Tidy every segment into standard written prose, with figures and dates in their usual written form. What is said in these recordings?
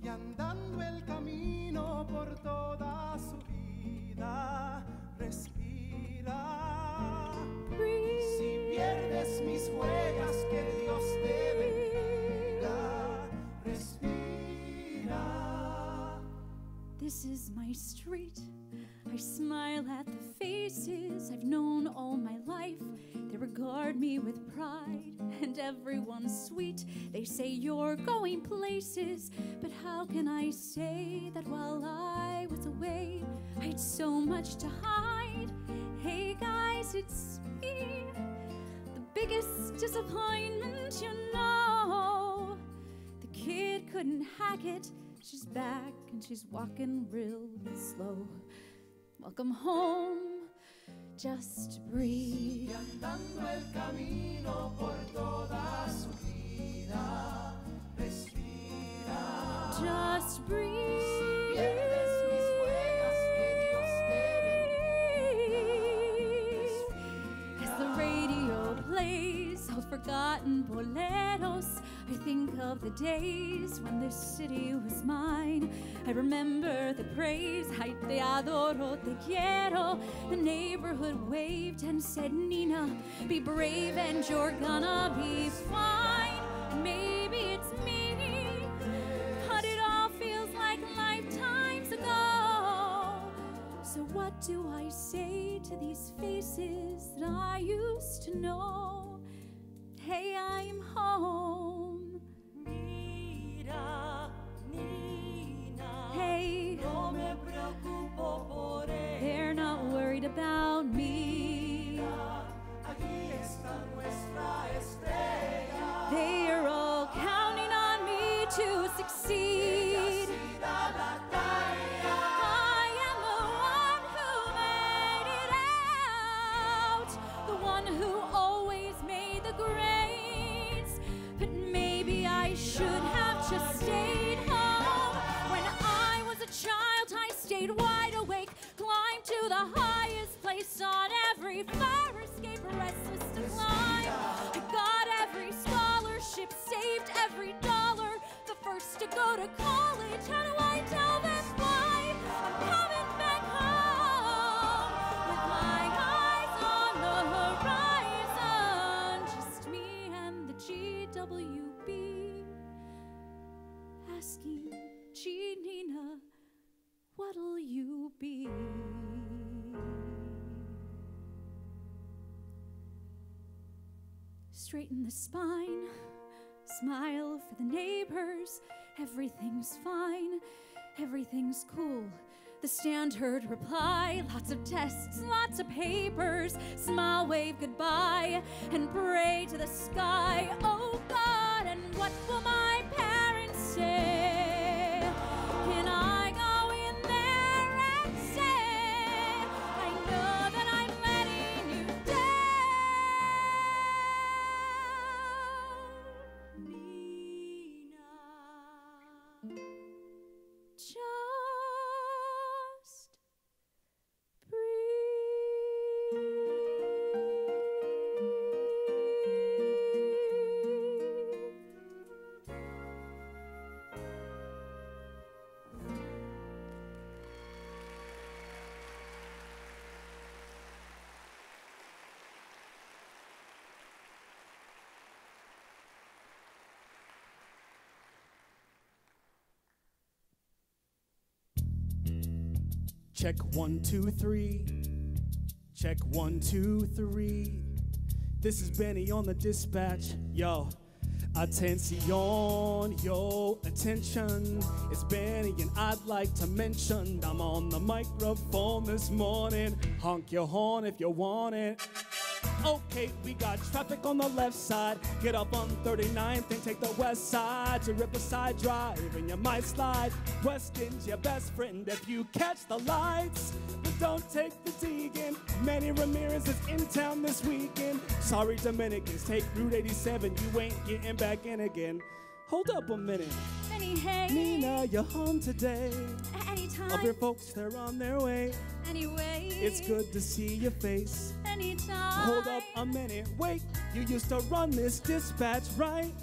y andando el camino por toda su vida, respira. Si pierdes mis huellas, que Dios te bendiga, respira. This is my street. I smile at the faces I've known all my life. They regard me with pride, and everyone's sweet. They say you're going places, but how can I say that while I was away, I had so much to hide? Hey guys, it's me, the biggest disappointment, you know. The kid couldn't hack it. She's back and she's walking real slow. Welcome home, just breathe. Sigue andando el camino por toda su vida, respira. Just breathe. Si pierdes mis huellas, que Dios te bendiga, respira. As the radio plays old forgotten boleros, I think of the days when this city was mine. I remember the praise, ay te adoro, te quiero. The neighborhood waved and said, Nina, be brave and you're gonna be fine. And maybe it's me, but it all feels like lifetimes ago. So what do I say to these faces that I used to know? Hey, I'm home. Mira, Nina, Hey, no me preocupo por ella. they're not worried about me. Allí está nuestra estrella. They are all counting on me to succeed. Si da la talla. I am the one who made it out, the one who always made the grades. But maybe I should have just stayed home. When I was a child, I stayed wide awake, climbed to the highest place on every fire escape, restless to climb. I got every scholarship, saved every dollar, the first to go to college. How do I tell them why I'm coming back home with my eyes on the horizon? Just me and the GWB asking, gee, Nina, what'll you be? Straighten the spine, smile for the neighbors. Everything's fine, everything's cool. The standard reply, lots of tests, lots of papers. Smile, wave goodbye, and pray to the sky. Oh God, and what will my parents say? Can I go in there and say, I know that I'm letting you down? Nina, Just Check 1, 2, 3. Check 1, 2, 3. This is Benny on the dispatch. Yo, attention, yo, attention. It's Benny and I'd like to mention I'm on the microphone this morning. Honk your horn if you want it. Okay, we got traffic on the left side. Get up on 39th and take the west side to Riverside Drive, and you might slide. Weston's your best friend if you catch the lights. But don't take the Deegan. Manny Ramirez is in town this weekend. Sorry, Dominicans, take Route 87. You ain't getting back in again. Hold up a minute. Benny, hey. Nina, you're home today. Anytime. Of your folks, they're on their way. Anyway. It's good to see your face. Anytime. Hold up a minute, wait. You used to run this dispatch, right?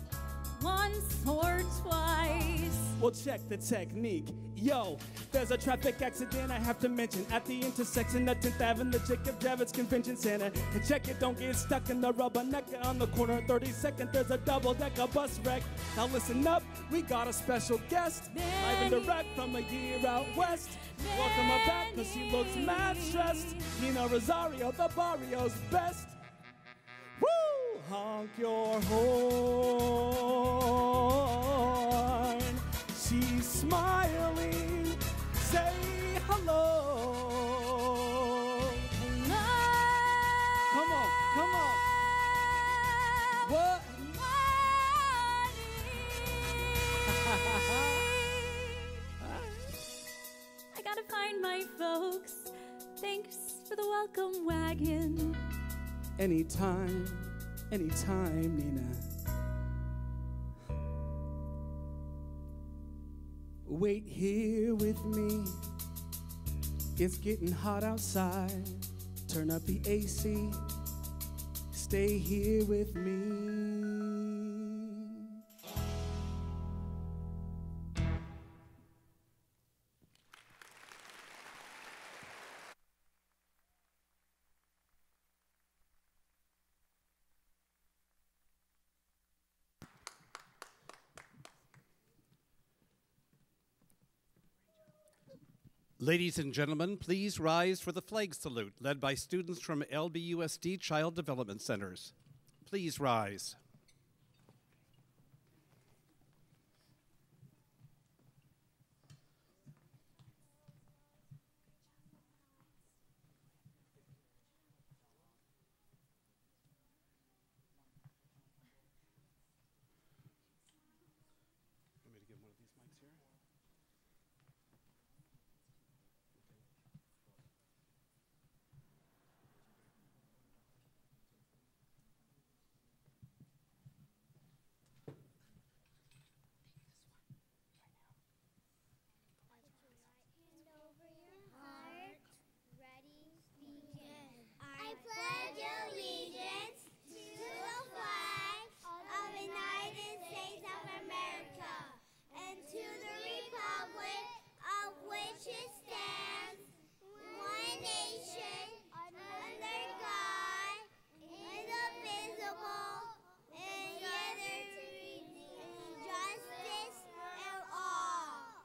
Once or twice. Well, check the technique. Yo, there's a traffic accident I have to mention at the intersection of 10th Avenue, Jacob Javits Convention Center. And check it, don't get stuck in the rubbernecker on the corner of 32nd. There's a double-decker bus wreck. Now listen up, we got a special guest, live and direct from a year out west. Welcome her back, cause she looks mad stressed. Nina Rosario, the barrio's best. Woo! Honk your horn. She's smiling. Say hello. Hello. Come on, come on. What? I gotta find my folks. Thanks for the welcome wagon. Anytime, anytime, Nina. Wait here with me. It's getting hot outside. Turn up the AC. Stay here with me. Ladies and gentlemen, please rise for the flag salute led by students from LBUSD Child Development Centers. Please rise. Want me to give one of these mics here? I pledge allegiance to the flag of the United States of America and to the republic of which it stands, one nation, under God, indivisible, and liberty and justice and all.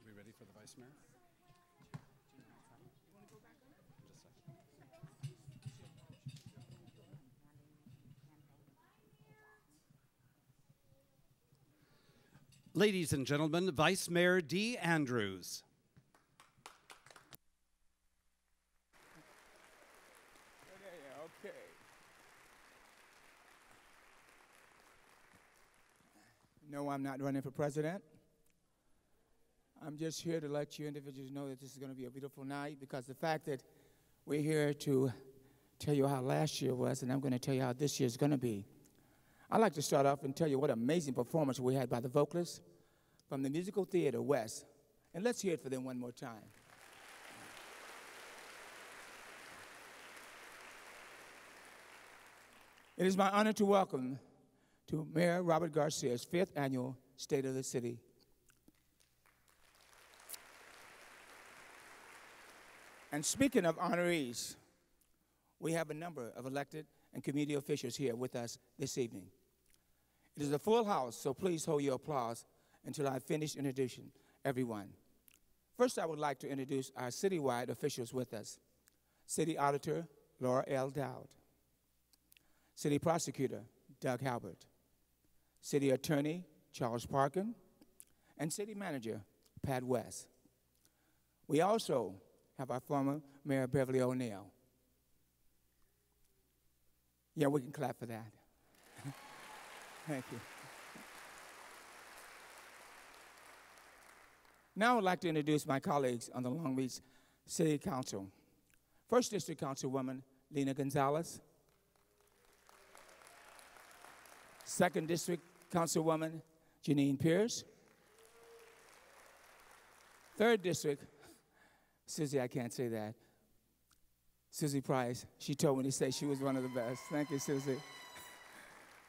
We ready for the Vice Mayor? Ladies and gentlemen, Vice Mayor D. Andrews. Okay. No, I'm not running for president. I'm just here to let you individuals know that this is going to be a beautiful night, because the fact that we're here to tell you how last year was, and I'm going to tell you how this year is going to be. I'd like to start off and tell you what amazing performance we had by the vocalists from the Musical Theater West. And let's hear it for them one more time. It is my honor to welcome to Mayor Robert Garcia's 5th annual State of the City. And speaking of honorees, we have a number of elected and community officials here with us this evening. It is a full house, so please hold your applause until I finish introducing everyone. First, I would like to introduce our citywide officials with us. City Auditor Laura L. Dowd. City Prosecutor Doug Halbert. City Attorney Charles Parkin. And City Manager Pat West. We also have our former Mayor Beverly O'Neill. Yeah, we can clap for that. Thank you. Now I would like to introduce my colleagues on the Long Beach City Council. First District Councilwoman Lena Gonzalez. 2nd District Councilwoman Janine Pierce. 3rd District, Susie, I can't say that. Susie Price, she told me to say she was one of the best. Thank you, Susie.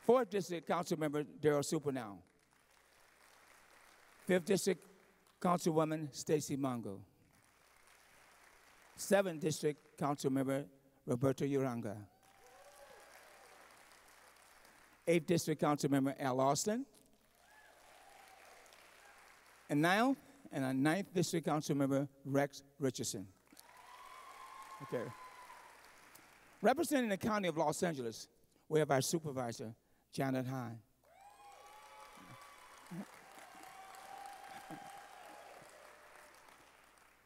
4th District Councilmember Darryl Supernow. 5th District Councilwoman Stacy Mongo. 7th District Councilmember Roberto Uranga. 8th District Councilmember Al Austin. And now, and our 9th District Councilmember Rex Richardson. Okay. Representing the County of Los Angeles, we have our supervisor, Janet Hine.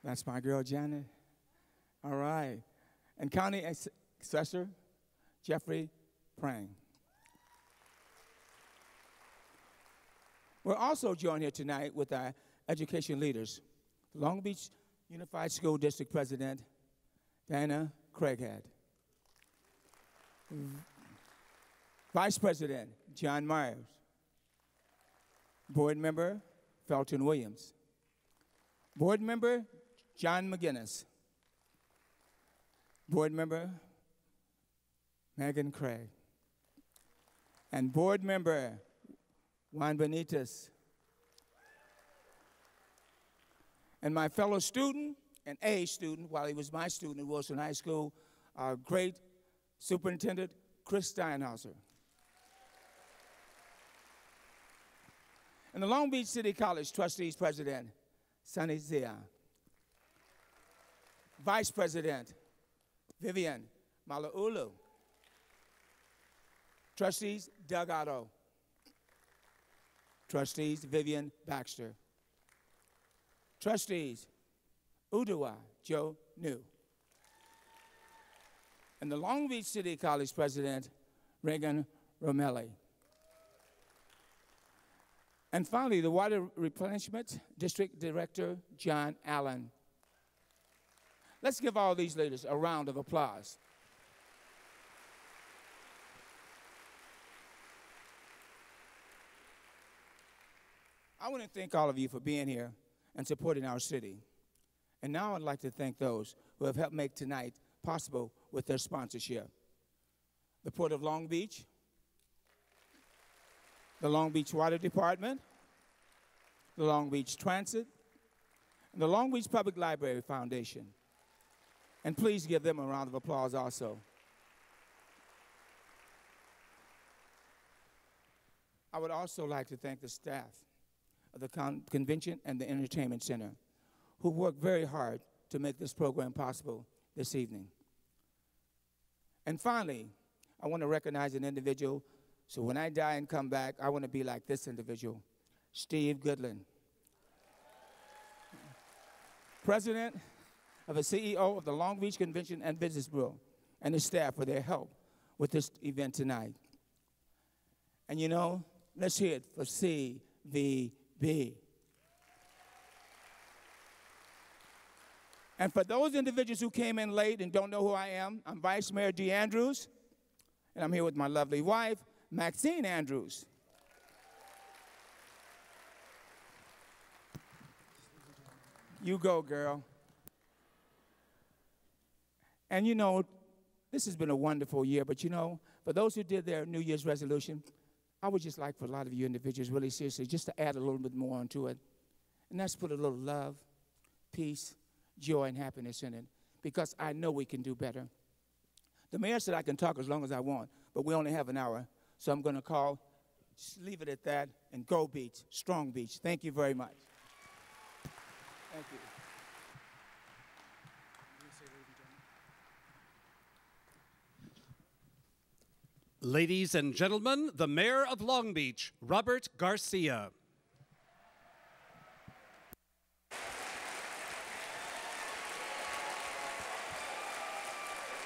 That's my girl, Janet. All right. And County Assessor, Jeffrey Prang. We're also joined here tonight with our education leaders. Long Beach Unified School District President, Diana Craighead. Vice President, John Myers. Board Member, Felton Williams. Board Member, John McGinnis. Board Member, Megan Craig. And Board Member, Juan Benitez. And my fellow student, and a student, while he was my student at Wilson High School, our great Superintendent, Chris Steinhauser. And the Long Beach City College Trustees President, Sunny Zia. Vice President, Vivian Malauulu. Trustees, Doug Otto. Trustees, Vivian Baxter. Trustees, Udawa Joe New. And the Long Beach City College President, Reagan Romelli. And finally, the Water Replenishment District Director, John Allen. Let's give all these leaders a round of applause. I want to thank all of you for being here and supporting our city. And now I'd like to thank those who have helped make tonight possible with their sponsorship. The Port of Long Beach, the Long Beach Water Department, the Long Beach Transit, and the Long Beach Public Library Foundation. And please give them a round of applause also. I would also like to thank the staff of the Convention and the Entertainment Center, who worked very hard to make this program possible this evening. And finally, I want to recognize an individual, so when I die and come back, I want to be like this individual, Steve Goodland, President of the CEO of the Long Beach Convention and Business Bureau, and his staff for their help with this event tonight. And you know, let's hear it for CVB. And for those individuals who came in late and don't know who I am, I'm Vice Mayor Dee Andrews, and I'm here with my lovely wife, Maxine Andrews. You go, girl. And you know, this has been a wonderful year, but you know, for those who did their New Year's resolution, I would just like for a lot of you individuals, really seriously, just to add a little bit more onto it. And that's put a little love, peace, joy, and happiness in it, because I know we can do better. The mayor said I can talk as long as I want, but we only have an hour, so I'm going to just leave it at that, and go Beach, strong Beach. Thank you very much. Thank you. Ladies and gentlemen, the Mayor of Long Beach, Robert Garcia.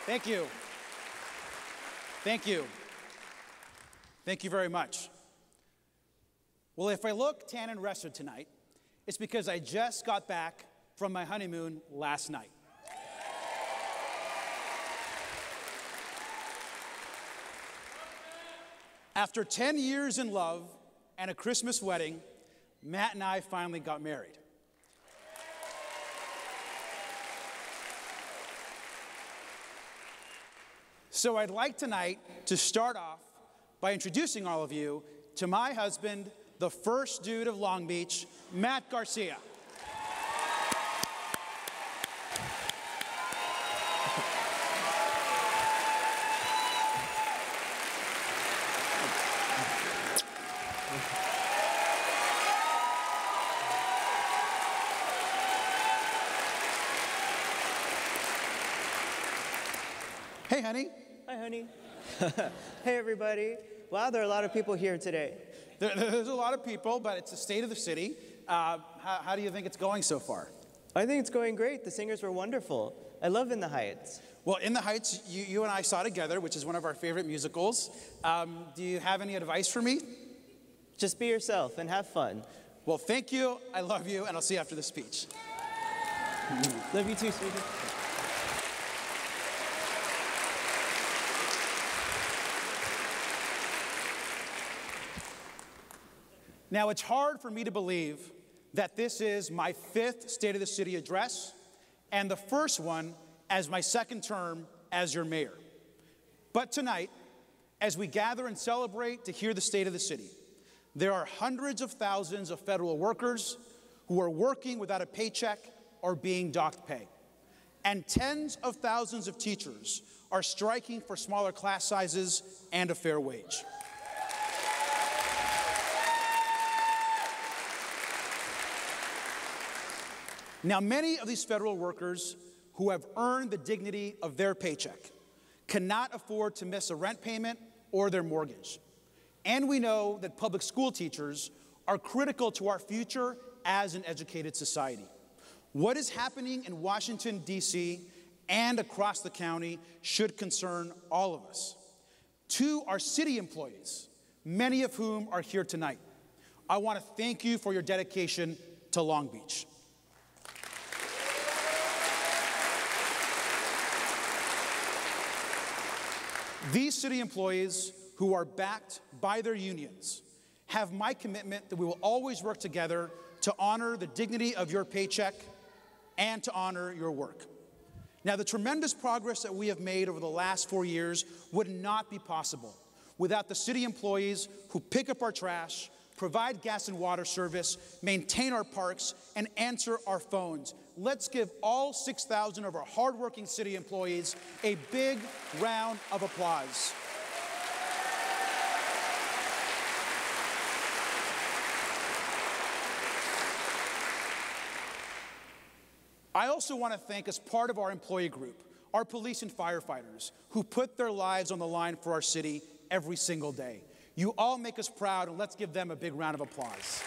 Thank you. Thank you. Thank you very much. Well, if I look tan and rested tonight, it's because I just got back from my honeymoon last night. After 10 years in love and a Christmas wedding, Matt and I finally got married. So I'd like tonight to start off by introducing all of you to my husband, the first dude of Long Beach, Matt Garcia. Hey, honey. Hi, honey. Hey, everybody. Wow, there are a lot of people here today. There's a lot of people, but it's the state of the city. How do you think it's going so far? I think it's going great. The singers were wonderful. I love In the Heights. Well, In the Heights, you and I saw together, which is one of our favorite musicals. Do you have any advice for me? Just be yourself and have fun. Well, thank you. I love you, and I'll see you after the speech. Love you too, sweetie. Now, it's hard for me to believe that this is my 5th State of the City address and the first one as my 2nd term as your mayor. But tonight, as we gather and celebrate to hear the state of the city, there are hundreds of thousands of federal workers who are working without a paycheck or being docked pay. And tens of thousands of teachers are striking for smaller class sizes and a fair wage. Now, many of these federal workers who have earned the dignity of their paycheck cannot afford to miss a rent payment or their mortgage. And we know that public school teachers are critical to our future as an educated society. What is happening in Washington, D.C. and across the county should concern all of us. To our city employees, many of whom are here tonight, I want to thank you for your dedication to Long Beach. These city employees who are backed by their unions have my commitment that we will always work together to honor the dignity of your paycheck and to honor your work. Now, the tremendous progress that we have made over the last 4 years would not be possible without the city employees who pick up our trash, provide gas and water service, maintain our parks, and answer our phones. Let's give all 6,000 of our hardworking city employees a big round of applause. I also want to thank, as part of our employee group, our police and firefighters who put their lives on the line for our city every single day. You all make us proud, and let's give them a big round of applause.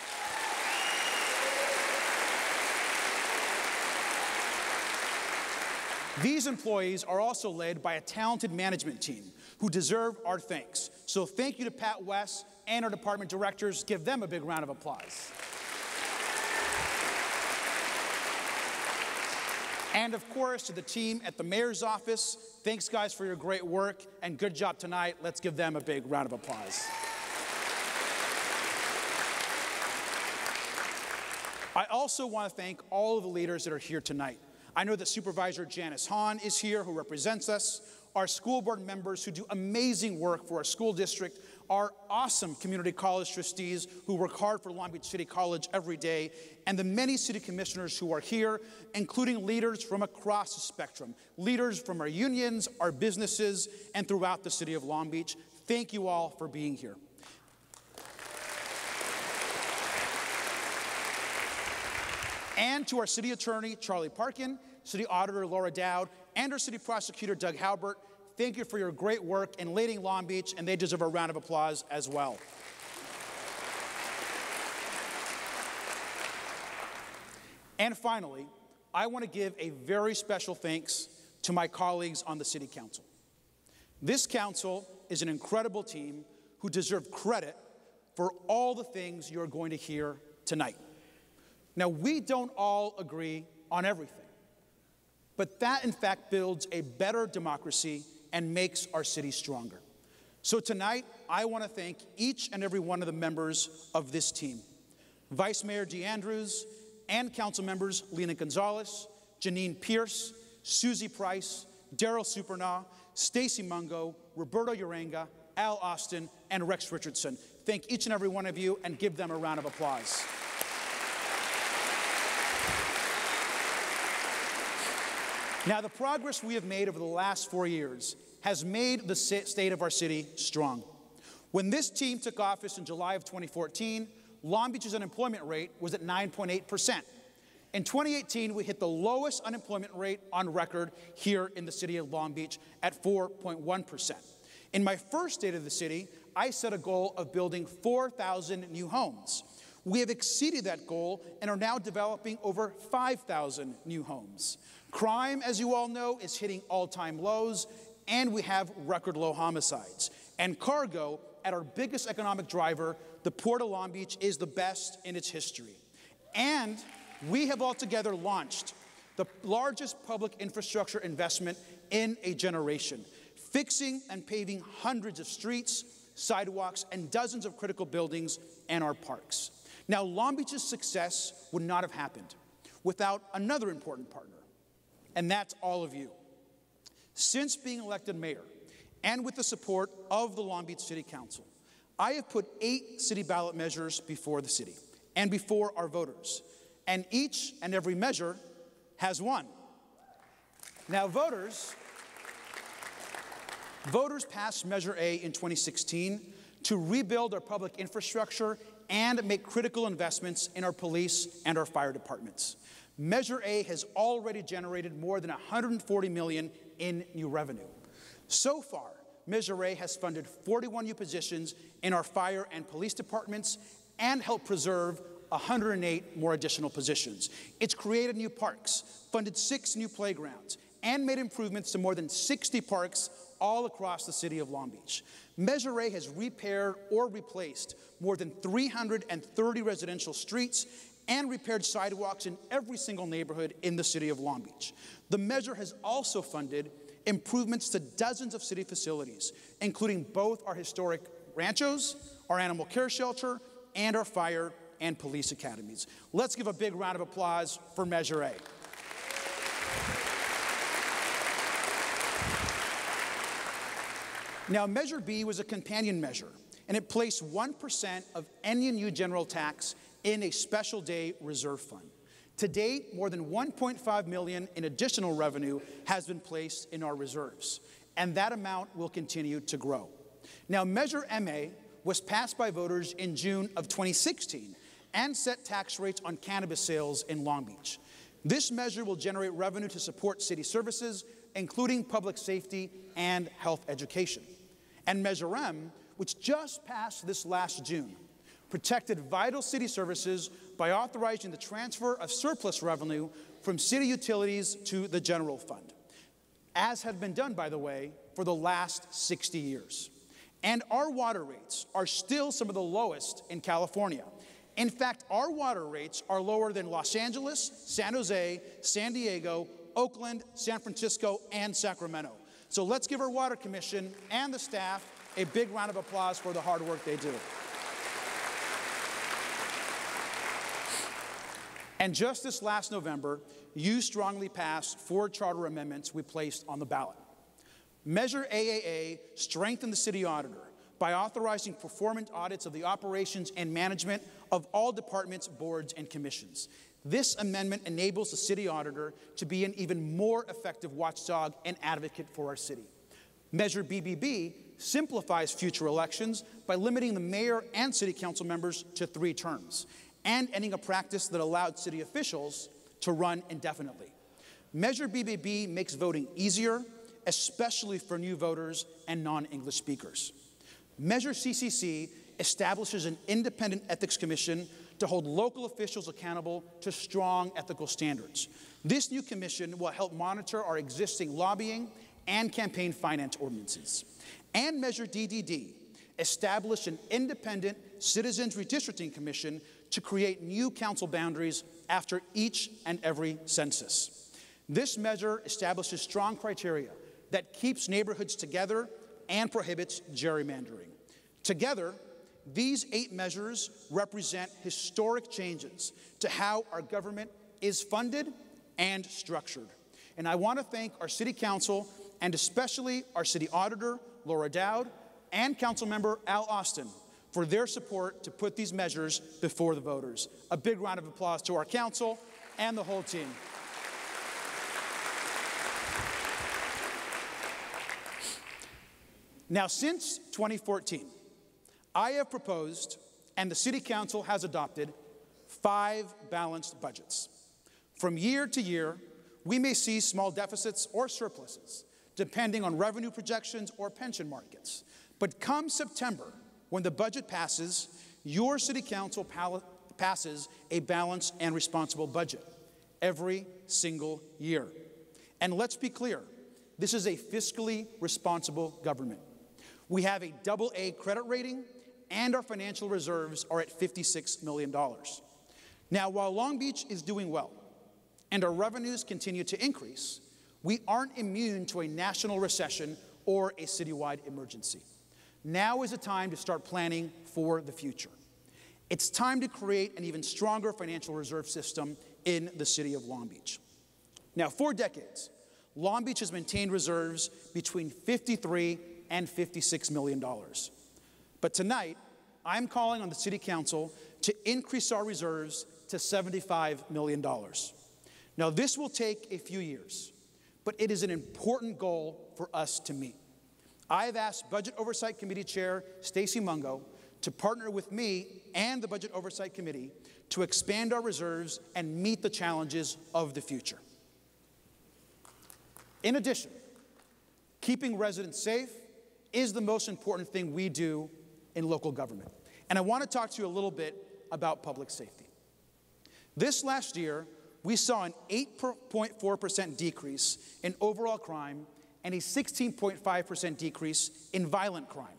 These employees are also led by a talented management team who deserve our thanks. So thank you to Pat West and our department directors. Give them a big round of applause. And of course, to the team at the mayor's office, thanks guys for your great work and good job tonight. Let's give them a big round of applause. I also want to thank all of the leaders that are here tonight. I know that Supervisor Janice Hahn is here, who represents us, our school board members who do amazing work for our school district, our awesome community college trustees who work hard for Long Beach City College every day, and the many city commissioners who are here, including leaders from across the spectrum, leaders from our unions, our businesses, and throughout the city of Long Beach. Thank you all for being here. And to our city attorney, Charlie Parkin, city auditor, Laura Dowd, and our city prosecutor, Doug Halbert, thank you for your great work in leading Long Beach, and they deserve a round of applause as well. And finally, I want to give a very special thanks to my colleagues on the City Council. This council is an incredible team who deserve credit for all the things you're going to hear tonight. Now, we don't all agree on everything, but that, in fact, builds a better democracy and makes our city stronger. So tonight, I want to thank each and every one of the members of this team. Vice Mayor DeAndrews and council members Lena Gonzalez, Janine Pierce, Susie Price, Daryl Supernaw, Stacy Mungo, Roberto Uranga, Al Austin, and Rex Richardson. Thank each and every one of you and give them a round of applause. Now, the progress we have made over the last 4 years has made the state of our city strong. When this team took office in July of 2014, Long Beach's unemployment rate was at 9.8%. In 2018, we hit the lowest unemployment rate on record here in the city of Long Beach at 4.1%. In my first state of the city, I set a goal of building 4,000 new homes. We have exceeded that goal and are now developing over 5,000 new homes. Crime, as you all know, is hitting all-time lows, and we have record low homicides. And cargo, at our biggest economic driver, the Port of Long Beach, is the best in its history. And we have altogether launched the largest public infrastructure investment in a generation, fixing and paving hundreds of streets, sidewalks, and dozens of critical buildings and our parks. Now, Long Beach's success would not have happened without another important partner, and that's all of you. Since being elected mayor, and with the support of the Long Beach City Council, I have put 8 city ballot measures before the city and before our voters, and each and every measure has won. Now, voters passed Measure A in 2016 to rebuild our public infrastructure and make critical investments in our police and our fire departments. Measure A has already generated more than $140 million in new revenue. So far, Measure A has funded 41 new positions in our fire and police departments and helped preserve 108 more additional positions. It's created new parks, funded 6 new playgrounds, and made improvements to more than 60 parks all across the city of Long Beach. Measure A has repaired or replaced more than 330 residential streets and repaired sidewalks in every single neighborhood in the city of Long Beach. The measure has also funded improvements to dozens of city facilities, including both our historic ranchos, our animal care shelter, and our fire and police academies. Let's give a big round of applause for Measure A. Now, Measure B was a companion measure, and it placed 1% of any new general tax in a special day reserve fund. To date, more than $1.5 million in additional revenue has been placed in our reserves, and that amount will continue to grow. Now, Measure MA was passed by voters in June of 2016 and set tax rates on cannabis sales in Long Beach. This measure will generate revenue to support city services, including public safety and health education. And Measure M, which just passed this last June, protected vital city services by authorizing the transfer of surplus revenue from city utilities to the general fund, as had been done, by the way, for the last 60 years. And our water rates are still some of the lowest in California. In fact, our water rates are lower than Los Angeles, San Jose, San Diego, Oakland, San Francisco, and Sacramento. So let's give our Water Commission and the staff a big round of applause for the hard work they do. And just this last November, you strongly passed 4 charter amendments we placed on the ballot. Measure AAA strengthened the city auditor by authorizing performance audits of the operations and management of all departments, boards, and commissions. This amendment enables the city auditor to be an even more effective watchdog and advocate for our city. Measure BBB simplifies future elections by limiting the mayor and city council members to 3 terms and ending a practice that allowed city officials to run indefinitely. Measure BBB makes voting easier, especially for new voters and non-English speakers. Measure CCC establishes an independent ethics commission to hold local officials accountable to strong ethical standards. This new commission will help monitor our existing lobbying and campaign finance ordinances. And Measure DDD established an independent Citizens Redistricting Commission to create new council boundaries after each and every census. This measure establishes strong criteria that keeps neighborhoods together and prohibits gerrymandering. Together, these 8 measures represent historic changes to how our government is funded and structured. And I want to thank our City Council and especially our City Auditor, Laura Dowd, and Councilmember Al Austin for their support to put these measures before the voters. A big round of applause to our council and the whole team. Now, since 2014, I have proposed, and the City Council has adopted, 5 balanced budgets. From year to year, we may see small deficits or surpluses, depending on revenue projections or pension markets. But come September, when the budget passes, your City Council passes a balanced and responsible budget every single year. And let's be clear, this is a fiscally responsible government. We have a AA credit rating, and our financial reserves are at $56 million. Now, while Long Beach is doing well, and our revenues continue to increase, we aren't immune to a national recession or a citywide emergency. Now is the time to start planning for the future. It's time to create an even stronger financial reserve system in the city of Long Beach. Now, for decades, Long Beach has maintained reserves between $53 and $56 million. But tonight, I'm calling on the City Council to increase our reserves to $75 million. Now, this will take a few years, but it is an important goal for us to meet. I have asked Budget Oversight Committee Chair Stacey Mungo to partner with me and the Budget Oversight Committee to expand our reserves and meet the challenges of the future. In addition, keeping residents safe is the most important thing we do in local government. And I want to talk to you a little bit about public safety. This last year, we saw an 8.4% decrease in overall crime and a 16.5% decrease in violent crime,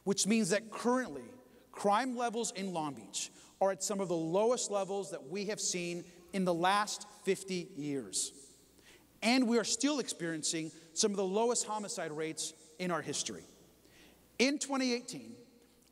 which means that currently, crime levels in Long Beach are at some of the lowest levels that we have seen in the last 50 years. And we are still experiencing some of the lowest homicide rates in our history. In 2018,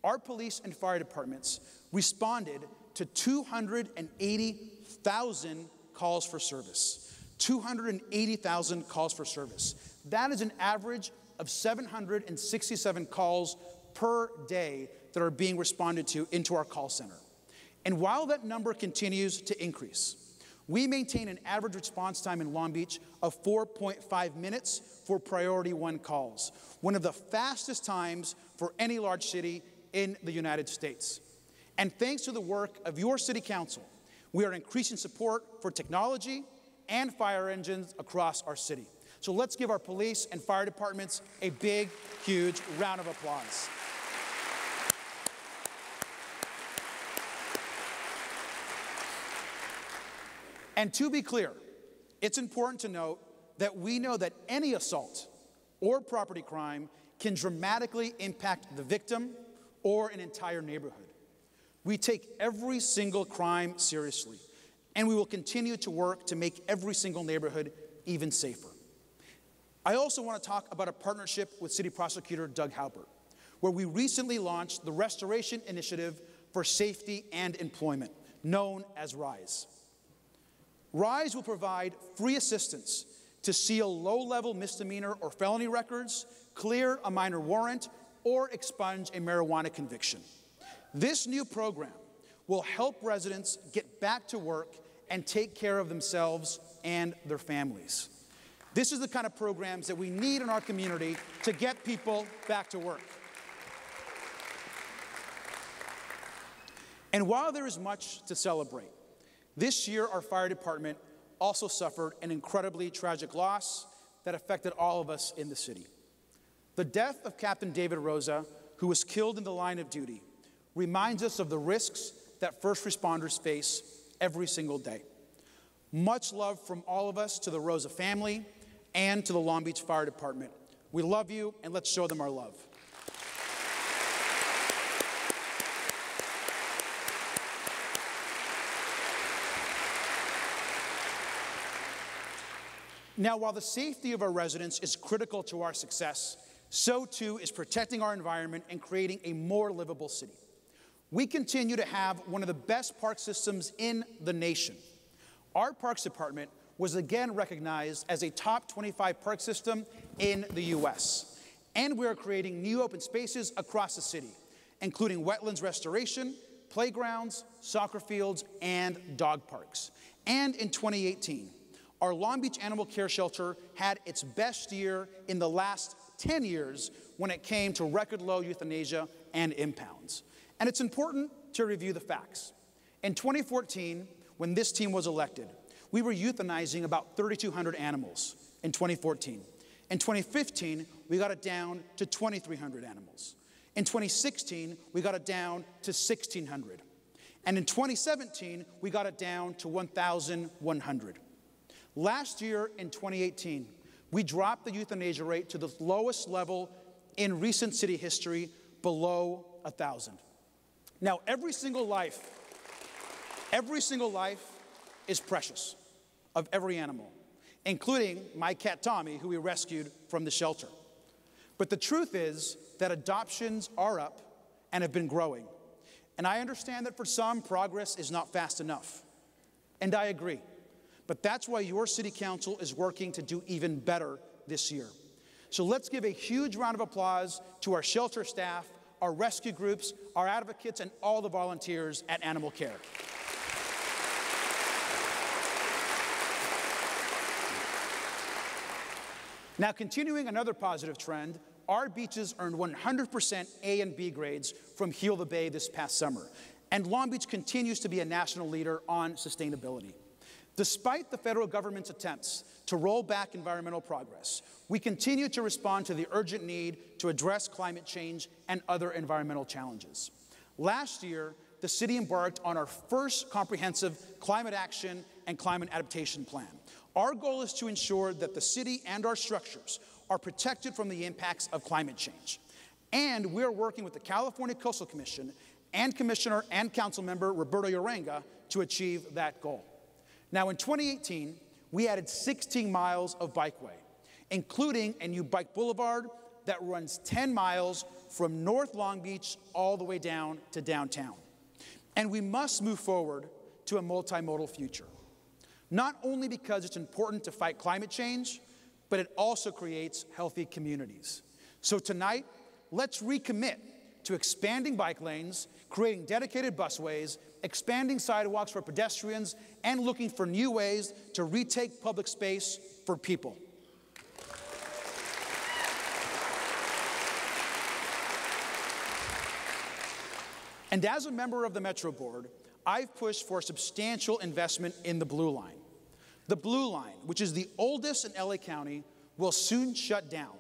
our police and fire departments responded to 280,000 calls for service. 280,000 calls for service. That is an average of 767 calls per day that are being responded to into our call center. And while that number continues to increase, we maintain an average response time in Long Beach of 4.5 minutes for Priority 1 calls, one of the fastest times for any large city in the United States. And thanks to the work of your City Council, we are increasing support for technology and fire engines across our city. So let's give our police and fire departments a big, huge round of applause. And to be clear, it's important to note that we know that any assault or property crime can dramatically impact the victim or an entire neighborhood. We take every single crime seriously, and we will continue to work to make every single neighborhood even safer. I also want to talk about a partnership with City Prosecutor Doug Halpert, where we recently launched the Restoration Initiative for Safety and Employment, known as RISE. RISE will provide free assistance to seal low-level misdemeanor or felony records, clear a minor warrant, or expunge a marijuana conviction. This new program will help residents get back to work and take care of themselves and their families. This is the kind of programs that we need in our community to get people back to work. And while there is much to celebrate, this year our fire department also suffered an incredibly tragic loss that affected all of us in the city. The death of Captain David Rosa, who was killed in the line of duty, reminds us of the risks that first responders face every single day. Much love from all of us to the Rosa family and to the Long Beach Fire Department. We love you, and let's show them our love. Now, while the safety of our residents is critical to our success, So too is protecting our environment and creating a more livable city. We continue to have one of the best park systems in the nation. Our Parks Department was again recognized as a top 25 park system in the U.S. And we are creating new open spaces across the city, including wetlands restoration, playgrounds, soccer fields, and dog parks. And in 2018, our Long Beach Animal Care Shelter had its best year in the last 10 years when it came to record low euthanasia and impounds. And it's important to review the facts. In 2014, when this team was elected, we were euthanizing about 3,200 animals in 2014. In 2015, we got it down to 2,300 animals. In 2016, we got it down to 1,600. And in 2017, we got it down to 1,100. Last year, in 2018, we dropped the euthanasia rate to the lowest level in recent city history, below 1,000. Now, every single life is precious, of every animal, including my cat Tommy, who we rescued from the shelter. But the truth is that adoptions are up and have been growing. And I understand that for some, progress is not fast enough. And I agree. But that's why your city council is working to do even better this year. So let's give a huge round of applause to our shelter staff, our rescue groups, our advocates, and all the volunteers at Animal Care. Now, continuing another positive trend, our beaches earned 100% A and B grades from Heal the Bay this past summer, and Long Beach continues to be a national leader on sustainability. Despite the federal government's attempts to roll back environmental progress, we continue to respond to the urgent need to address climate change and other environmental challenges. Last year, the city embarked on our first comprehensive climate action and climate adaptation plan. Our goal is to ensure that the city and our structures are protected from the impacts of climate change. And we're working with the California Coastal Commission and Commissioner and Council Member Roberto Uranga to achieve that goal. Now, in 2018, we added 16 miles of bikeway, including a new bike boulevard that runs 10 miles from North Long Beach all the way down to downtown. And we must move forward to a multimodal future. Not only because it's important to fight climate change, but it also creates healthy communities. So tonight, let's recommit to expanding bike lanes, creating dedicated busways, expanding sidewalks for pedestrians, and looking for new ways to retake public space for people. And as a member of the Metro Board, I've pushed for substantial investment in the Blue Line. The Blue Line, which is the oldest in LA County, will soon shut down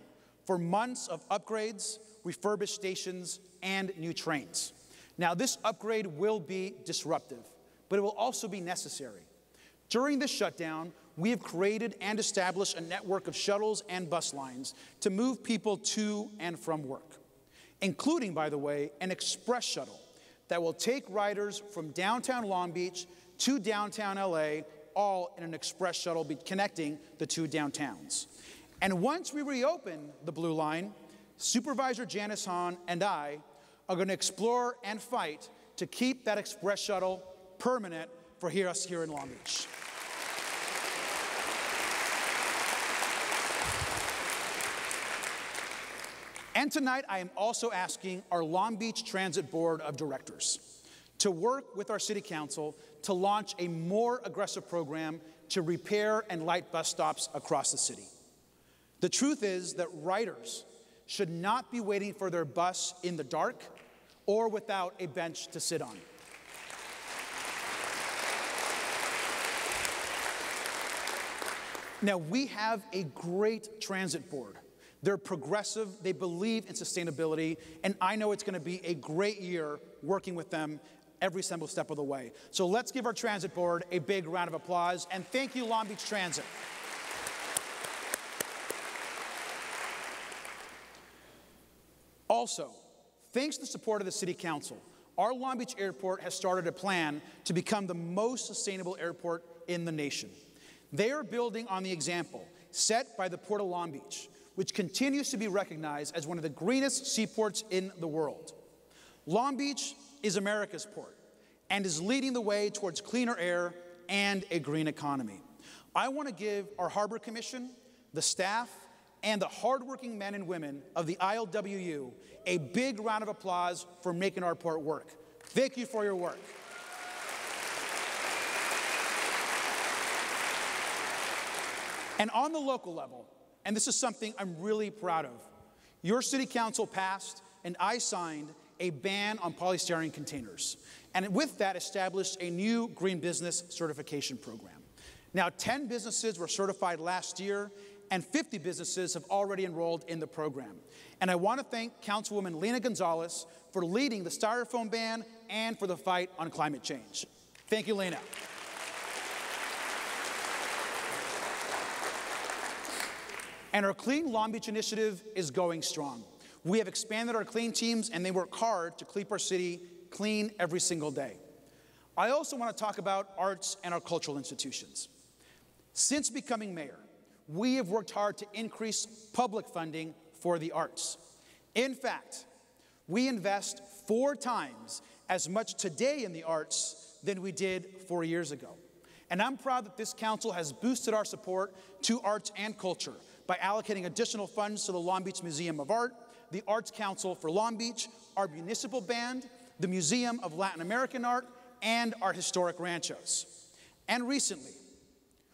for months of upgrades, refurbished stations, and new trains. Now, this upgrade will be disruptive, but it will also be necessary. During this shutdown, we have created and established a network of shuttles and bus lines to move people to and from work, including, by the way, an express shuttle that will take riders from downtown Long Beach to downtown LA, all in an express shuttle connecting the two downtowns. And once we reopen the Blue Line, Supervisor Janice Hahn and I are going to explore and fight to keep that express shuttle permanent for us here in Long Beach. And tonight, I am also asking our Long Beach Transit Board of Directors to work with our City Council to launch a more aggressive program to repair and light bus stops across the city. The truth is that riders should not be waiting for their bus in the dark or without a bench to sit on. Now, we have a great transit board. They're progressive, they believe in sustainability, and I know it's going to be a great year working with them every single step of the way. So let's give our transit board a big round of applause, and thank you, Long Beach Transit. Also, thanks to the support of the City Council, our Long Beach Airport has started a plan to become the most sustainable airport in the nation. They are building on the example set by the Port of Long Beach, which continues to be recognized as one of the greenest seaports in the world. Long Beach is America's port and is leading the way towards cleaner air and a green economy. I want to give our Harbor Commission, the staff, and the hardworking men and women of the ILWU a big round of applause for making our port work. Thank you for your work. And on the local level, and this is something I'm really proud of, your city council passed and I signed a ban on polystyrene containers. And with that, established a new green business certification program. Now, 10 businesses were certified last year, and 50 businesses have already enrolled in the program. And I want to thank Councilwoman Lena Gonzalez for leading the styrofoam ban and for the fight on climate change. Thank you, Lena. And our Clean Long Beach initiative is going strong. We have expanded our clean teams, and they work hard to keep our city clean every single day. I also want to talk about arts and our cultural institutions. Since becoming mayor, we have worked hard to increase public funding for the arts. In fact, we invest 4 times as much today in the arts than we did 4 years ago. And I'm proud that this council has boosted our support to arts and culture by allocating additional funds to the Long Beach Museum of Art, the Arts Council for Long Beach, our municipal band, the Museum of Latin American Art, and our historic ranchos. And recently,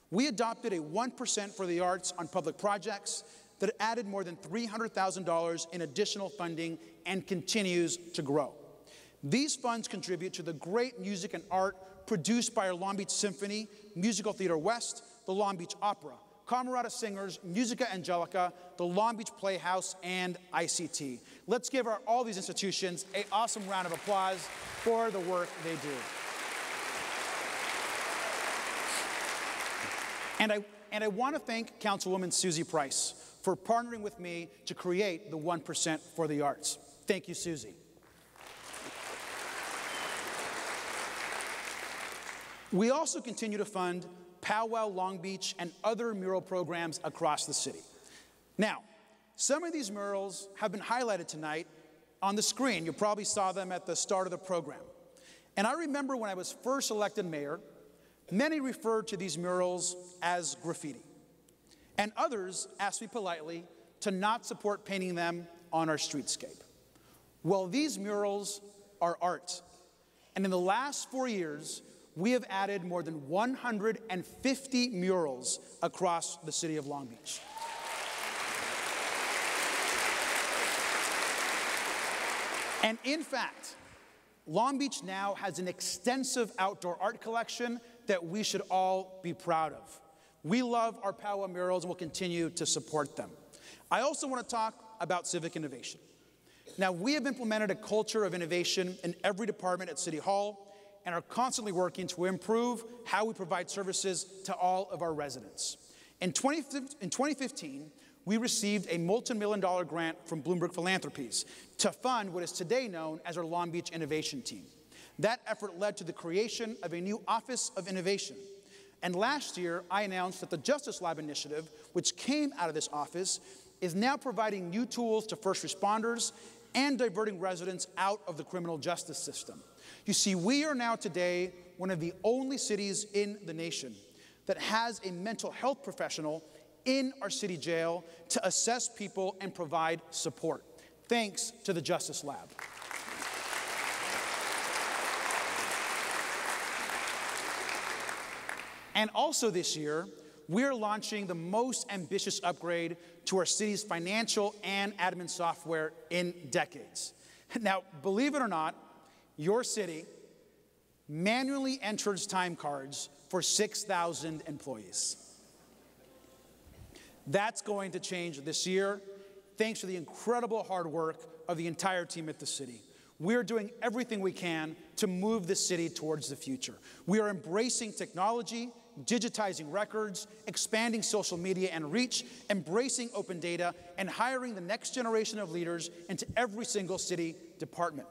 we adopted a 1% for the arts on public projects that added more than $300,000 in additional funding and continues to grow. These funds contribute to the great music and art produced by our Long Beach Symphony, Musical Theater West, the Long Beach Opera, Camerata Singers, Musica Angelica, the Long Beach Playhouse, and ICT. Let's give all these institutions an awesome round of applause for the work they do. And I want to thank Councilwoman Susie Price for partnering with me to create the 1% for the arts. Thank you, Susie. We also continue to fund Powwow Long Beach and other mural programs across the city. Now, some of these murals have been highlighted tonight on the screen. You probably saw them at the start of the program. And I remember when I was first elected mayor, many referred to these murals as graffiti. And others asked me politely to not support painting them on our streetscape. Well, these murals are art. And in the last 4 years, we have added more than 150 murals across the city of Long Beach. And in fact, Long Beach now has an extensive outdoor art collection that we should all be proud of. We love our powwow murals and will continue to support them. I also want to talk about civic innovation. Now, we have implemented a culture of innovation in every department at City Hall and are constantly working to improve how we provide services to all of our residents. In 2015, we received a multi-million-dollar grant from Bloomberg Philanthropies to fund what is today known as our Long Beach Innovation Team. That effort led to the creation of a new Office of Innovation. And last year, I announced that the Justice Lab initiative, which came out of this office, is now providing new tools to first responders and diverting residents out of the criminal justice system. You see, we are now today one of the only cities in the nation that has a mental health professional in our city jail to assess people and provide support, thanks to the Justice Lab. And also this year, we're launching the most ambitious upgrade to our city's financial and admin software in decades. Now, believe it or not, your city manually enters time cards for 6,000 employees. That's going to change this year, thanks to the incredible hard work of the entire team at the city. We're doing everything we can to move the city towards the future. We are embracing technology, digitizing records, expanding social media and reach, embracing open data, and hiring the next generation of leaders into every single city department.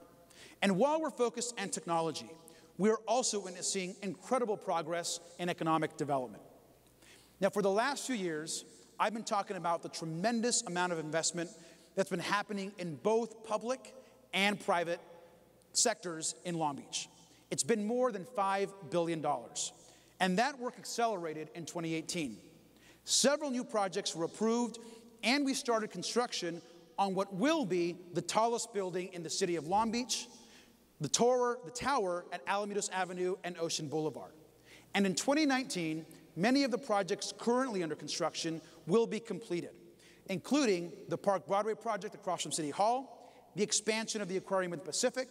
And while we're focused on technology, we're also witnessing incredible progress in economic development. Now, for the last few years, I've been talking about the tremendous amount of investment that's been happening in both public and private sectors in Long Beach. It's been more than $5 billion. And that work accelerated in 2018. Several new projects were approved, and we started construction on what will be the tallest building in the city of Long Beach, the tower at Alamitos Avenue and Ocean Boulevard. And in 2019, many of the projects currently under construction will be completed, including the Park Broadway project across from City Hall, the expansion of the aquarium at the Pacific,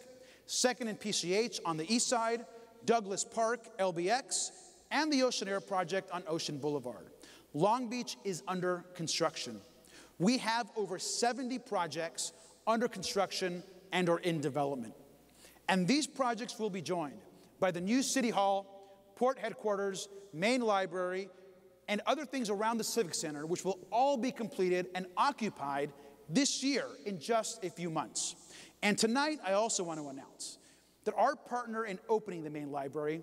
2nd and PCH on the east side, Douglas Park, LBX, and the Ocean Air project on Ocean Boulevard. Long Beach is under construction. We have over 70 projects under construction and or in development. And these projects will be joined by the new City Hall, Port Headquarters, Main Library, and other things around the Civic Center, which will all be completed and occupied this year in just a few months. And tonight, I also want to announce that our partner in opening the Main Library,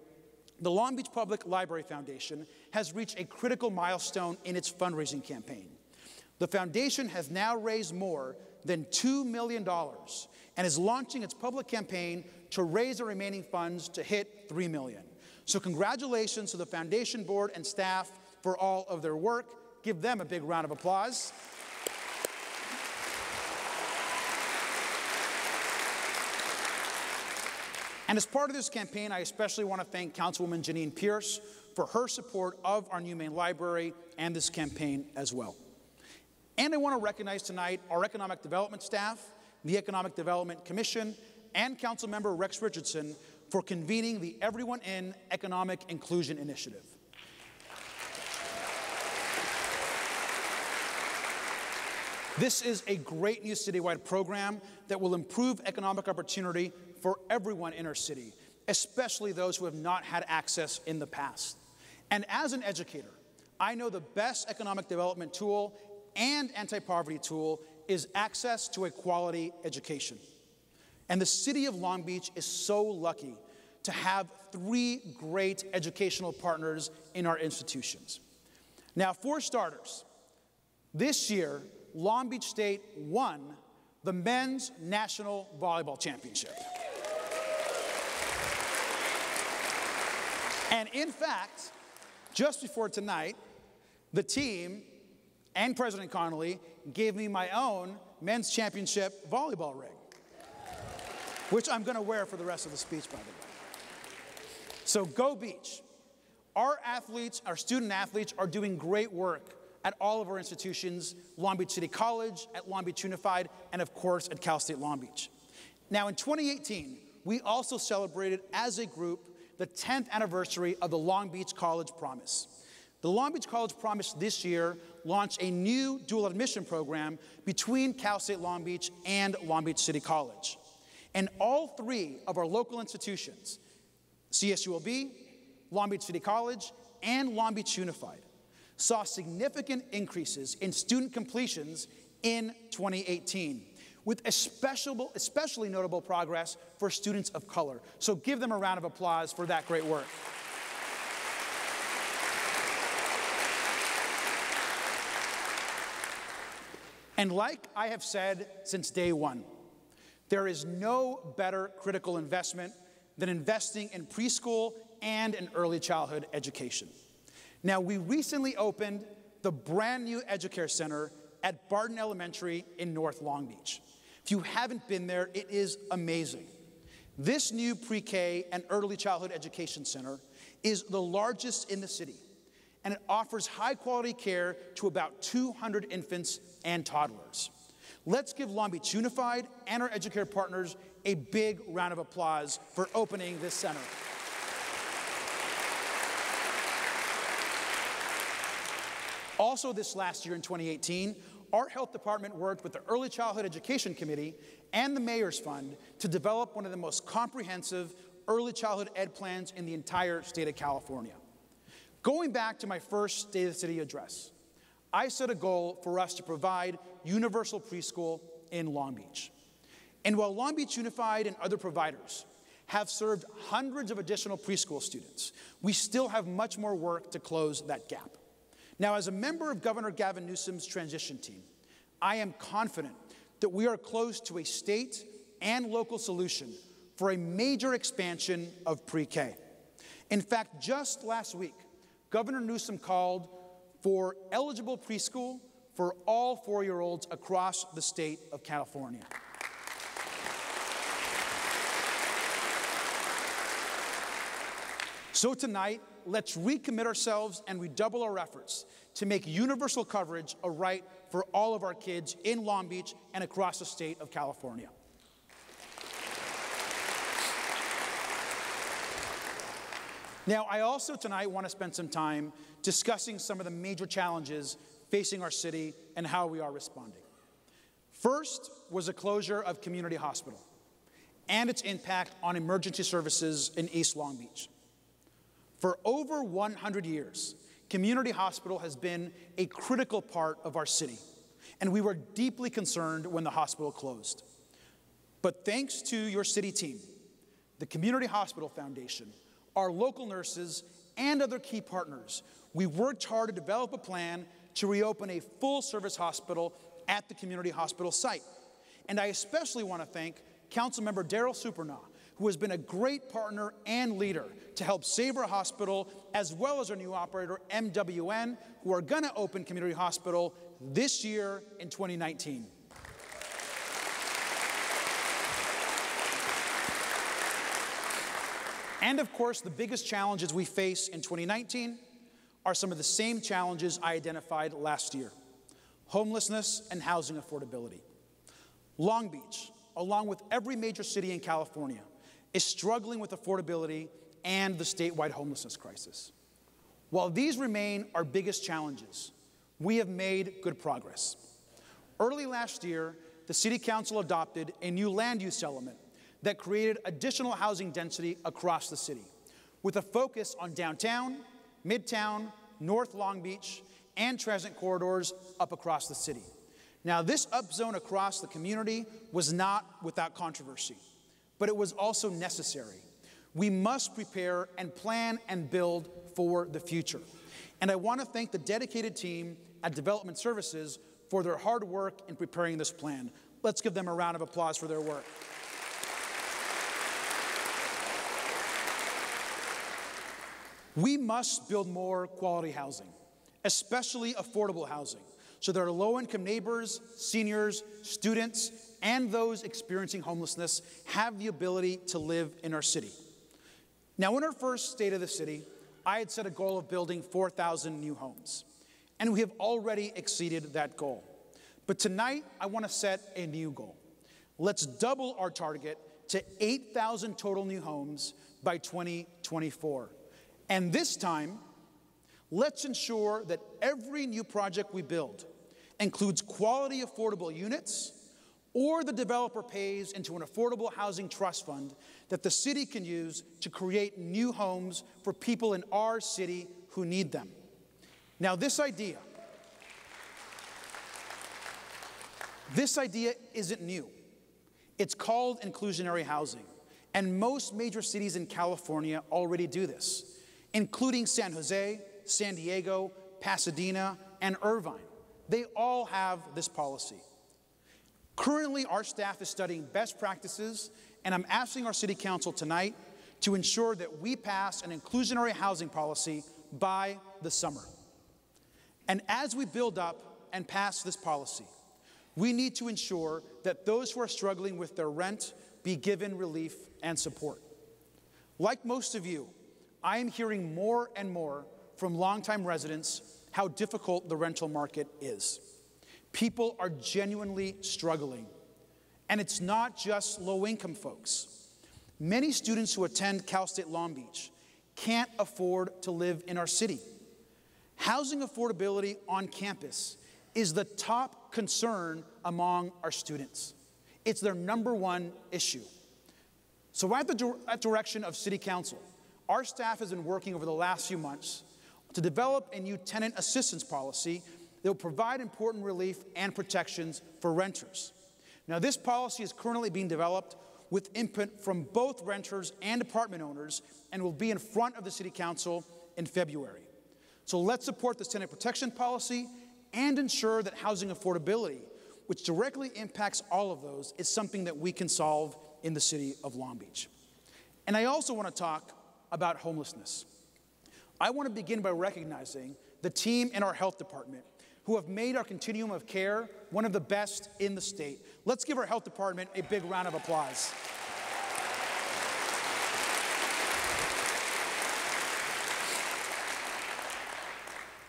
the Long Beach Public Library Foundation, has reached a critical milestone in its fundraising campaign. The foundation has now raised more than $2 million and is launching its public campaign to raise the remaining funds to hit $3 million. So congratulations to the foundation board and staff for all of their work. Give them a big round of applause. And as part of this campaign, I especially want to thank Councilwoman Janine Pierce for her support of our new main library and this campaign as well. And I want to recognize tonight our economic development staff, the Economic Development Commission, and Councilmember Rex Richardson for convening the Everyone In Economic Inclusion Initiative. This is a great new citywide program that will improve economic opportunity for everyone in our city, especially those who have not had access in the past. And as an educator, I know the best economic development tool and anti-poverty tool is access to a quality education. And the city of Long Beach is so lucky to have 3 great educational partners in our institutions. Now, for starters, this year, Long Beach State won the Men's National Volleyball Championship. And in fact, just before tonight, the team and President Connolly gave me my own men's championship volleyball ring, which I'm going to wear for the rest of the speech, by the way. So go Beach. Our athletes, our student athletes, are doing great work at all of our institutions, Long Beach City College, at Long Beach Unified, and of course at Cal State Long Beach. Now in 2018, we also celebrated as a group the 10th anniversary of the Long Beach College Promise. The Long Beach College Promise this year launched a new dual admission program between Cal State Long Beach and Long Beach City College. And all 3 of our local institutions, CSULB, Long Beach City College, and Long Beach Unified, saw significant increases in student completions in 2018, with especially notable progress for students of color. So give them a round of applause for that great work. And like I have said since day one, there is no better critical investment than investing in preschool and in early childhood education. Now, we recently opened the brand new EduCare Center at Barton Elementary in North Long Beach. If you haven't been there, it is amazing. This new pre-K and early childhood education center is the largest in the city, and it offers high-quality care to about 200 infants and toddlers. Let's give Long Beach Unified and our EduCare partners a big round of applause for opening this center. Also this last year in 2018, our health department worked with the Early Childhood Education Committee and the Mayor's Fund to develop one of the most comprehensive early childhood ed plans in the entire state of California. Going back to my first State of the City address, I set a goal for us to provide universal preschool in Long Beach. And while Long Beach Unified and other providers have served hundreds of additional preschool students, we still have much more work to close that gap. Now, as a member of Governor Gavin Newsom's transition team, I am confident that we are close to a state and local solution for a major expansion of pre-K. In fact, just last week, Governor Newsom called for eligible preschool for all 4-year-olds across the state of California. So tonight, let's recommit ourselves and redouble our efforts to make universal coverage a right for all of our kids in Long Beach and across the state of California. Now, I also tonight want to spend some time discussing some of the major challenges facing our city and how we are responding. First was the closure of Community Hospital and its impact on emergency services in East Long Beach. For over 100 years, Community Hospital has been a critical part of our city, and we were deeply concerned when the hospital closed. But thanks to your city team, the Community Hospital Foundation, our local nurses, and other key partners, we worked hard to develop a plan to reopen a full-service hospital at the Community Hospital site. And I especially want to thank Councilmember Darryl Supernaw, who has been a great partner and leader to help save our hospital, as well as our new operator, MWN, who are going to open Community Hospital this year in 2019. And of course, the biggest challenges we face in 2019 are some of the same challenges I identified last year: homelessness and housing affordability. Long Beach, along with every major city in California, is struggling with affordability and the statewide homelessness crisis. While these remain our biggest challenges, we have made good progress. Early last year, the City Council adopted a new land use element that created additional housing density across the city, with a focus on downtown, midtown, North Long Beach, and transit corridors up across the city. Now, this upzone across the community was not without controversy, but it was also necessary. We must prepare and plan and build for the future. And I want to thank the dedicated team at Development Services for their hard work in preparing this plan. Let's give them a round of applause for their work. We must build more quality housing, especially affordable housing, so that our low-income neighbors, seniors, students, and those experiencing homelessness have the ability to live in our city. Now, in our first State of the City, I had set a goal of building 4,000 new homes, and we have already exceeded that goal. But tonight, I want to set a new goal. Let's double our target to 8,000 total new homes by 2024. And this time, let's ensure that every new project we build includes quality affordable units, or the developer pays into an affordable housing trust fund that the city can use to create new homes for people in our city who need them. Now, this idea isn't new. It's called inclusionary housing, and most major cities in California already do this, including San Jose, San Diego, Pasadena, and Irvine. They all have this policy. Currently, our staff is studying best practices, and I'm asking our City Council tonight to ensure that we pass an inclusionary housing policy by the summer. And as we build up and pass this policy, we need to ensure that those who are struggling with their rent be given relief and support. Like most of you, I am hearing more and more from longtime residents how difficult the rental market is. People are genuinely struggling. And it's not just low-income folks. Many students who attend Cal State Long Beach can't afford to live in our city. Housing affordability on campus is the top concern among our students. It's their #1 issue. So at the direction of City Council, our staff has been working over the last few months to develop a new tenant assistance policy that will provide important relief and protections for renters. Now, this policy is currently being developed with input from both renters and apartment owners and will be in front of the City Council in February. So let's support this tenant protection policy and ensure that housing affordability, which directly impacts all of those, is something that we can solve in the city of Long Beach. And I also want to talk about homelessness. I want to begin by recognizing the team in our health department who have made our continuum of care one of the best in the state. Let's give our health department a big round of applause.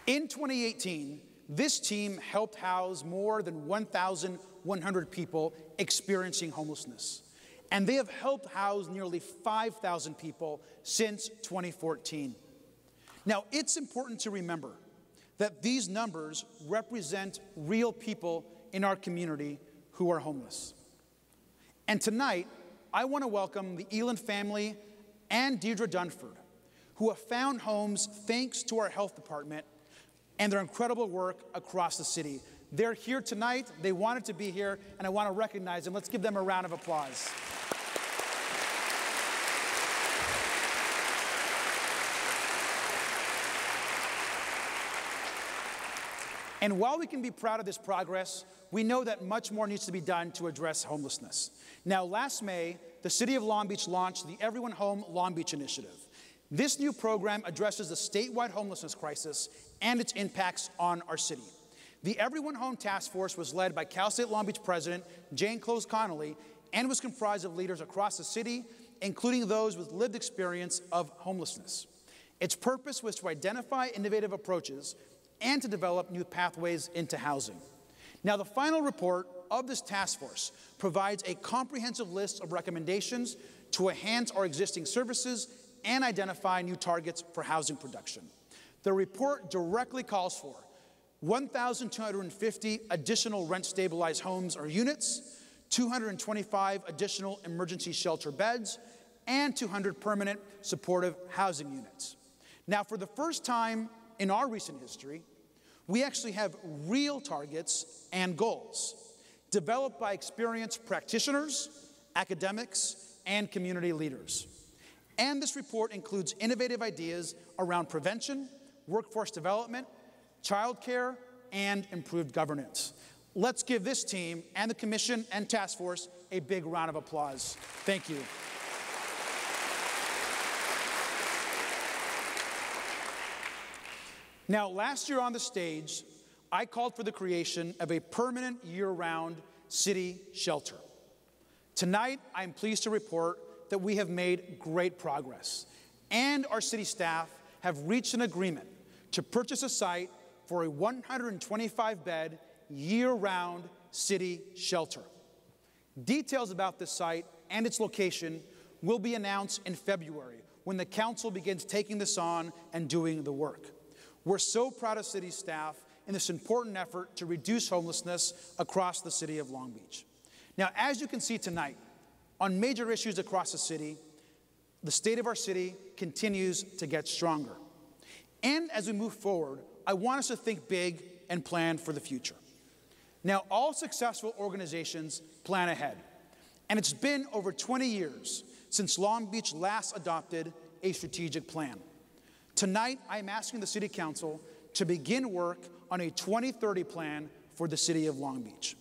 In 2018, this team helped house more than 1,100 people experiencing homelessness. And they have helped house nearly 5,000 people since 2014. Now, it's important to remember that these numbers represent real people in our community who are homeless. And tonight, I want to welcome the Elin family and Deirdre Dunford, who have found homes thanks to our health department and their incredible work across the city. They're here tonight, they wanted to be here, and I want to recognize them. Let's give them a round of applause. And while we can be proud of this progress, we know that much more needs to be done to address homelessness. Now, last May, the City of Long Beach launched the Everyone Home Long Beach initiative. This new program addresses the statewide homelessness crisis and its impacts on our city. The Everyone Home Task Force was led by Cal State Long Beach President Jane Close Connolly and was comprised of leaders across the city, including those with lived experience of homelessness. Its purpose was to identify innovative approaches and to develop new pathways into housing. Now, the final report of this task force provides a comprehensive list of recommendations to enhance our existing services and identify new targets for housing production. The report directly calls for 1,250 additional rent-stabilized homes or units, 225 additional emergency shelter beds, and 200 permanent supportive housing units. Now, for the first time in our recent history, we actually have real targets and goals developed by experienced practitioners, academics, and community leaders. And this report includes innovative ideas around prevention, workforce development, childcare, and improved governance. Let's give this team and the commission and task force a big round of applause. Thank you. Now, last year on the stage, I called for the creation of a permanent year-round city shelter. Tonight, I'm pleased to report that we have made great progress, and our city staff have reached an agreement to purchase a site for a 125-bed, year-round city shelter. Details about this site and its location will be announced in February when the council begins taking this on and doing the work. We're so proud of city staff in this important effort to reduce homelessness across the city of Long Beach. Now, as you can see tonight, on major issues across the city, the state of our city continues to get stronger. And as we move forward, I want us to think big and plan for the future. Now, all successful organizations plan ahead. And it's been over 20 years since Long Beach last adopted a strategic plan. Tonight, I'm asking the City Council to begin work on a 2030 plan for the city of Long Beach.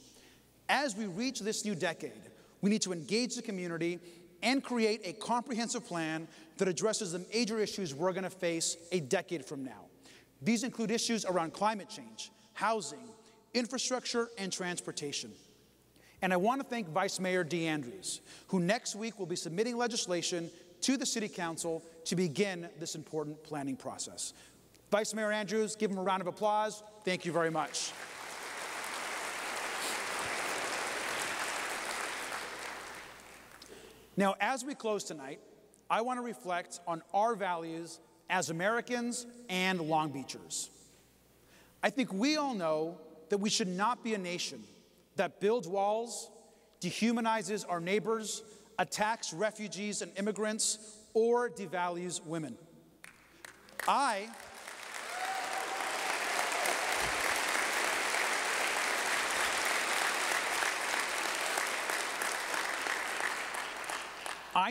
As we reach this new decade, we need to engage the community and create a comprehensive plan that addresses the major issues we're going to face a decade from now. These include issues around climate change, housing, infrastructure, and transportation. And I want to thank Vice Mayor Dee Andrews, who next week will be submitting legislation to the City Council to begin this important planning process. Vice Mayor Andrews, give him a round of applause. Thank you very much. Now, as we close tonight, I want to reflect on our values as Americans and Long Beachers. I think we all know that we should not be a nation that builds walls, dehumanizes our neighbors, attacks refugees and immigrants, or devalues women. I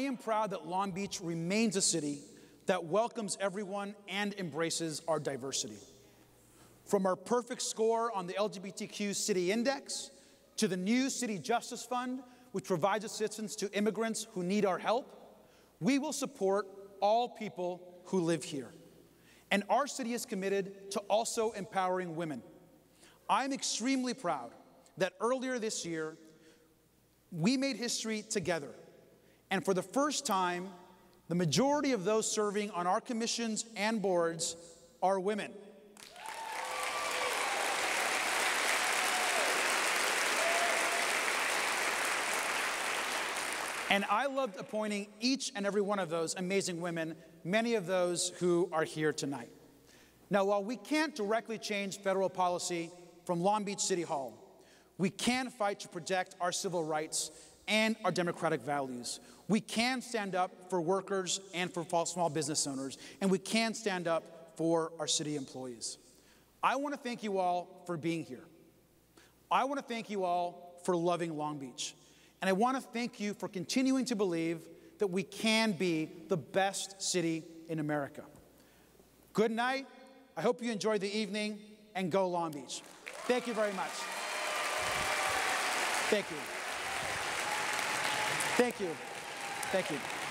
am proud that Long Beach remains a city that welcomes everyone and embraces our diversity. From our perfect score on the LGBTQ City Index to the new City Justice Fund, which provides assistance to immigrants who need our help, we will support all people who live here. And our city is committed to also empowering women. I'm extremely proud that earlier this year, we made history together. And for the first time, the majority of those serving on our commissions and boards are women. And I loved appointing each and every one of those amazing women, many of those who are here tonight. Now, while we can't directly change federal policy from Long Beach City Hall, we can fight to protect our civil rights and our democratic values. We can stand up for workers and for small business owners, and we can stand up for our city employees. I want to thank you all for being here. I want to thank you all for loving Long Beach. And I want to thank you for continuing to believe that we can be the best city in America. Good night. I hope you enjoyed the evening, and go Long Beach. Thank you very much. Thank you. Thank you. Thank you.